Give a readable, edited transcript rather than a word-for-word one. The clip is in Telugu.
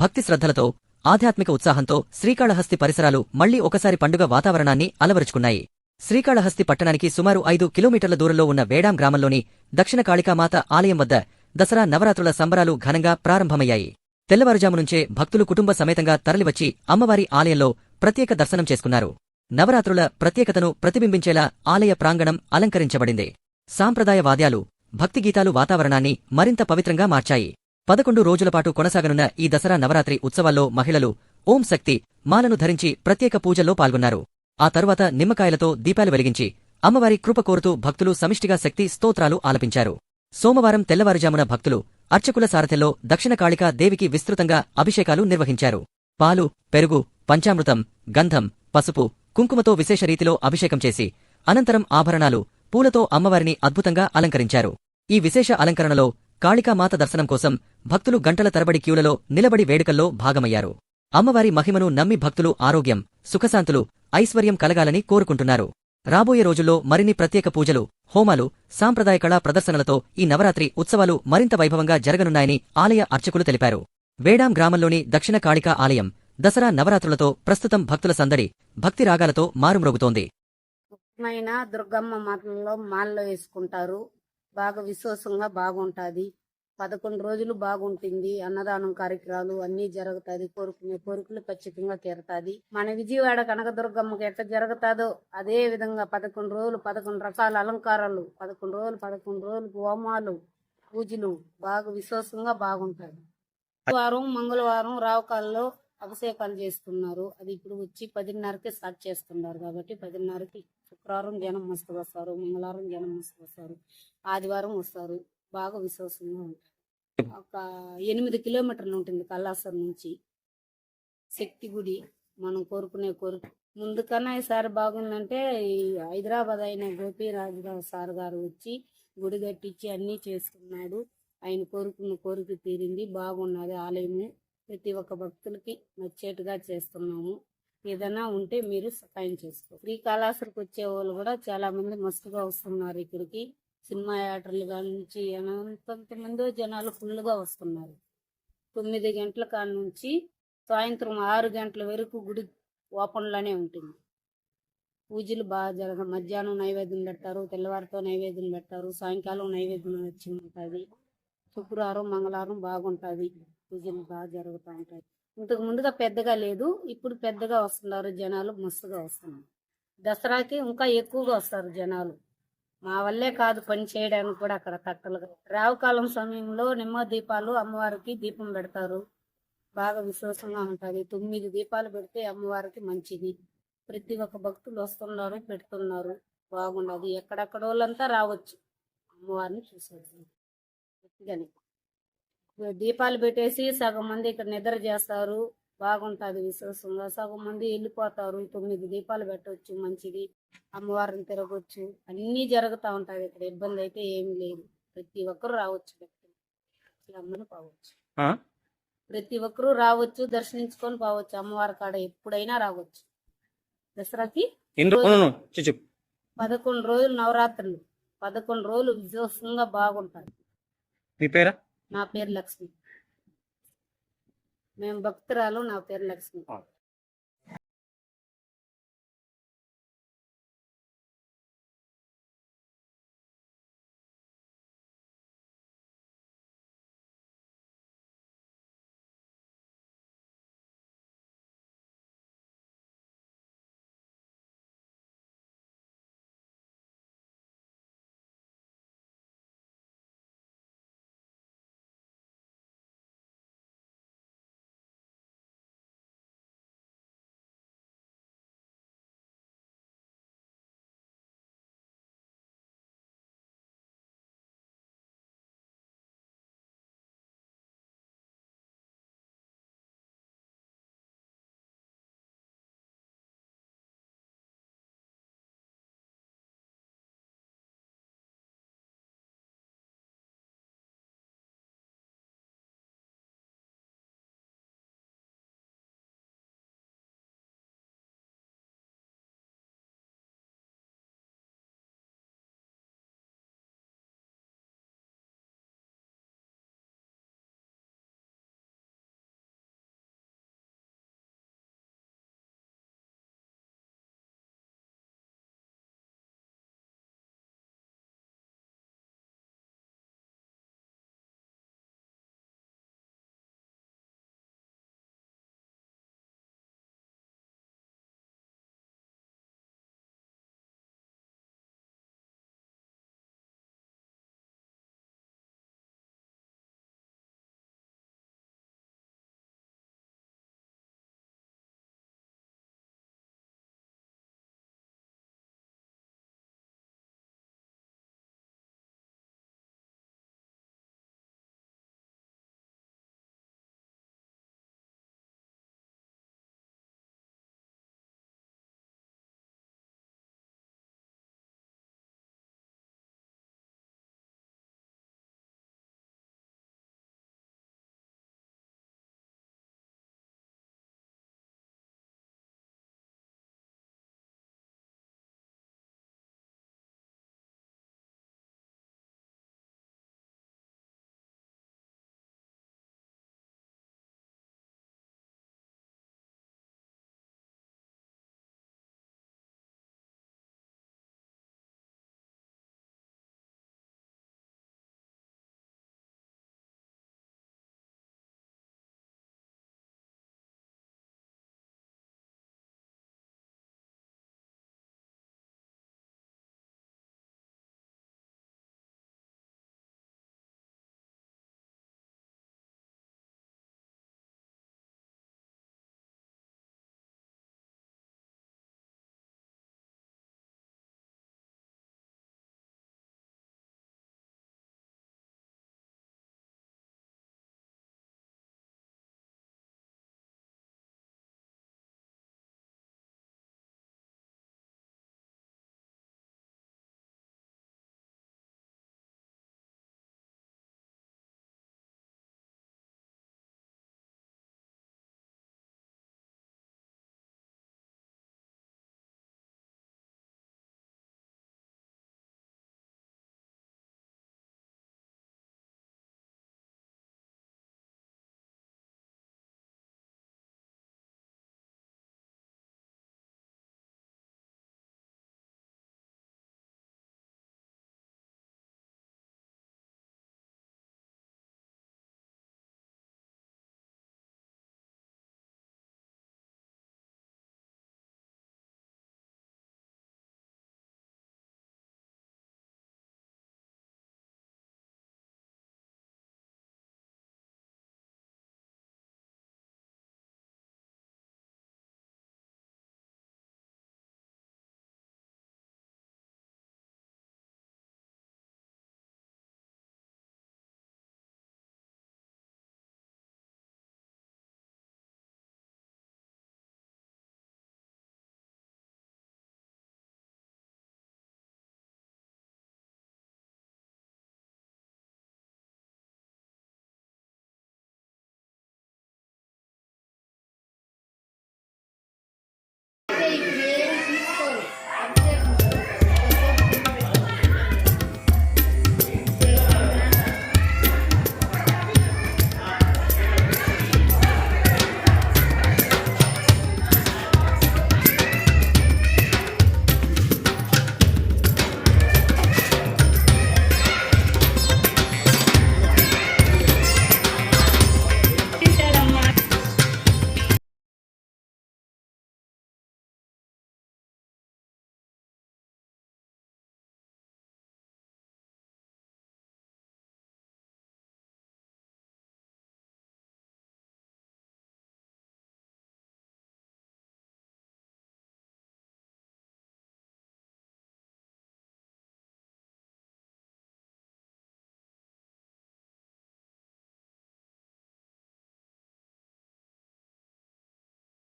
భక్తి శ్రద్ధలతో ఆధ్యాత్మిక ఉత్సాహంతో శ్రీకాళహస్తి పరిసరాలు మళ్లీ ఒకసారి పండుగ వాతావరణాన్ని అలవరుచుకున్నాయి. శ్రీకాళహస్తి పట్టణానికి సుమారు 5 కిలోమీటర్ల దూరంలో ఉన్న వేడాం గ్రామంలోని దక్షిణ కాళికామాత ఆలయం వద్ద దసరా నవరాత్రుల సంబరాలు ఘనంగా ప్రారంభమయ్యాయి. తెల్లవారుజామునుంచే భక్తులు కుటుంబ సమేతంగా తరలివచ్చి అమ్మవారి ఆలయంలో ప్రత్యేక దర్శనం చేసుకున్నారు. నవరాత్రుల ప్రత్యేకతను ప్రతిబింబించేలా ఆలయ ప్రాంగణం అలంకరించబడింది. సాంప్రదాయ వాద్యాలు, భక్తిగీతాలు వాతావరణాన్ని మరింత పవిత్రంగా మార్చాయి. 11 రోజులపాటు కొనసాగనున్న ఈ దసరా నవరాత్రి ఉత్సవాల్లో మహిళలు ఓం శక్తి మాలను ధరించి ప్రత్యేక పూజల్లో పాల్గొన్నారు. ఆ తరువాత నిమ్మకాయలతో దీపాలు వెలిగించి అమ్మవారి కృప కోరుతూ భక్తులు సమిష్టిగా శక్తి స్తోత్రాలు ఆలపించారు. సోమవారం తెల్లవారుజామున భక్తులు అర్చకుల సారథ్యంలో దక్షిణ కాళికా దేవికి విస్తృతంగా అభిషేకాలు నిర్వహించారు. పాలు, పెరుగు, పంచామృతం, గంధం, పసుపు, కుంకుమతో విశేష రీతిలో అభిషేకం చేసి అనంతరం ఆభరణాలు, పూలతో అమ్మవారిని అద్భుతంగా అలంకరించారు. ఈ విశేష అలంకరణలో కాళికామాత దర్శనం కోసం భక్తులు గంటల తరబడి క్యూలలో నిలబడి వేడుకల్లో భాగమయ్యారు. అమ్మవారి మహిమను నమ్మి భక్తులు ఆరోగ్యం, సుఖశాంతులు, ఐశ్వర్యం కలగాలని కోరుకుంటున్నారు. రాబోయే రోజుల్లో మరిన్ని ప్రత్యేక పూజలు, హోమాలు, సాంప్రదాయ కళా ప్రదర్శనలతో ఈ నవరాత్రి ఉత్సవాలు మరింత వైభవంగా జరగనున్నాయని ఆలయ అర్చకులు తెలిపారు. వేడాం గ్రామంలోని దక్షిణ కాళికా ఆలయం దసరా నవరాత్రులతో ప్రస్తుతం భక్తుల సందడి, భక్తి రాగాలతో మారుమ్రోగుతోంది. దుర్గమ్మ మాటల్లో మాల్లో వేసుకుంటారు. బాగా విశ్వాసంగా బాగుంటుంది. 11 రోజులు బాగుంటుంది. అన్నదానం కార్యక్రమాలు అన్ని జరుగుతాది. కోరుకునే కోరికలు ఖచ్చితంగా తీరుతాది. మన విజయవాడ కనకదుర్గమ్మకి ఎట్లా జరుగుతాదో అదే విధంగా 11 రోజులు 11 రకాల అలంకారాలు, 11 రోజులు హోమాలు, పూజలు బాగా విశ్వాసంగా బాగుంటాయి. వారం మంగళవారం రావకాల్లో అభిషేకాలు చేస్తున్నారు. అది ఇప్పుడు వచ్చి 10:30కి స్టార్ట్ చేస్తున్నారు కాబట్టి 10:30కి శుక్రవారం జనం మస్తు వస్తారు, మంగళవారం జనం మస్తు వస్తారు, ఆదివారం వస్తారు. బాగా విశ్వాసంగా ఉంటారు. ఒక 8 కిలోమీటర్లు ఉంటుంది కల్లాసర్ నుంచి శక్తి గుడి. మనం కోరుకునే కోరిక ముందుకన్నా ఈసారి బాగుందంటే ఈ హైదరాబాద్ అయిన గోపీరాజు సార్ గారు వచ్చి గుడి కట్టించి అన్నీ చేసుకున్నాడు. ఆయన కోరుకున్న కోరిక తీరింది. బాగున్నది ఆలయము. ప్రతి ఒక్క భక్తులకి నచ్చేట్టుగా చేస్తున్నాము. ఏదైనా ఉంటే మీరు సహాయం చేసుకో. శ్రీకాళహస్తికి వచ్చే వాళ్ళు కూడా చాలా మంది మస్తుగా వస్తున్నారు ఇక్కడికి. సినిమా యాక్టర్లు నుంచి ఎంతమంది జనాలు ఫుల్గా వస్తున్నారు. 9 గంటల కాడ నుంచి సాయంత్రం 6 గంటల వరకు గుడి ఓపెన్లోనే ఉంటుంది. పూజలు బాగా జరగదు. మధ్యాహ్నం నైవేద్యం పెడతారు, తెల్లవారితో నైవేద్యం పెడతారు, సాయంకాలం నైవేద్యం వచ్చి ఉంటుంది. శుక్రవారం మంగళవారం బాగుంటుంది. పూజలు బాగా జరుగుతూ ఉంటాయి. ఇంతకు ముందుగా పెద్దగా లేదు, ఇప్పుడు పెద్దగా వస్తున్నారు జనాలు, మస్తుగా వస్తున్నారు. దసరాకి ఇంకా ఎక్కువగా వస్తారు జనాలు. మా వల్లే కాదు పని చేయడానికి కూడా అక్కడ తట్టలుగా. రావుకాలం సమయంలో నిమ్మ దీపాలు అమ్మవారికి దీపం పెడతారు. బాగా విశ్వాసంగా ఉంటుంది. 9 దీపాలు పెడితే అమ్మవారికి మంచిది. ప్రతి ఒక్క భక్తులు వస్తున్నారు, పెడుతున్నారు. బాగున్నది. ఎక్కడెక్కడ వాళ్ళంతా రావచ్చు అమ్మవారిని చూసేది. దీపాలు పెట్టేసి సగం మంది ఇక్కడ నిద్ర చేస్తారు. బాగుంటుంది విశ్వాసంగా. సగం మంది వెళ్ళిపోతారు. 9 దీపాలు పెట్టవచ్చు, మంచిది. అమ్మవారిని తిరగొచ్చు, అన్నీ జరుగుతూ ఉంటాయి ఇక్కడ. ఇబ్బంది అయితే ఏమి లేదు. ప్రతి ఒక్కరు రావచ్చు, అమ్మని పోవచ్చు. ప్రతి ఒక్కరు రావచ్చు, దర్శించుకొని పోవచ్చు. అమ్మవారి కాడ ఎప్పుడైనా రావచ్చు. దసరాకి 11 రోజులు నవరాత్రులు, 11 రోజులు విశ్వాసంగా బాగుంటాయి. నా పేరు లక్ష్మి. మేము భక్తురాలు. నా పేరు లక్ష్మి.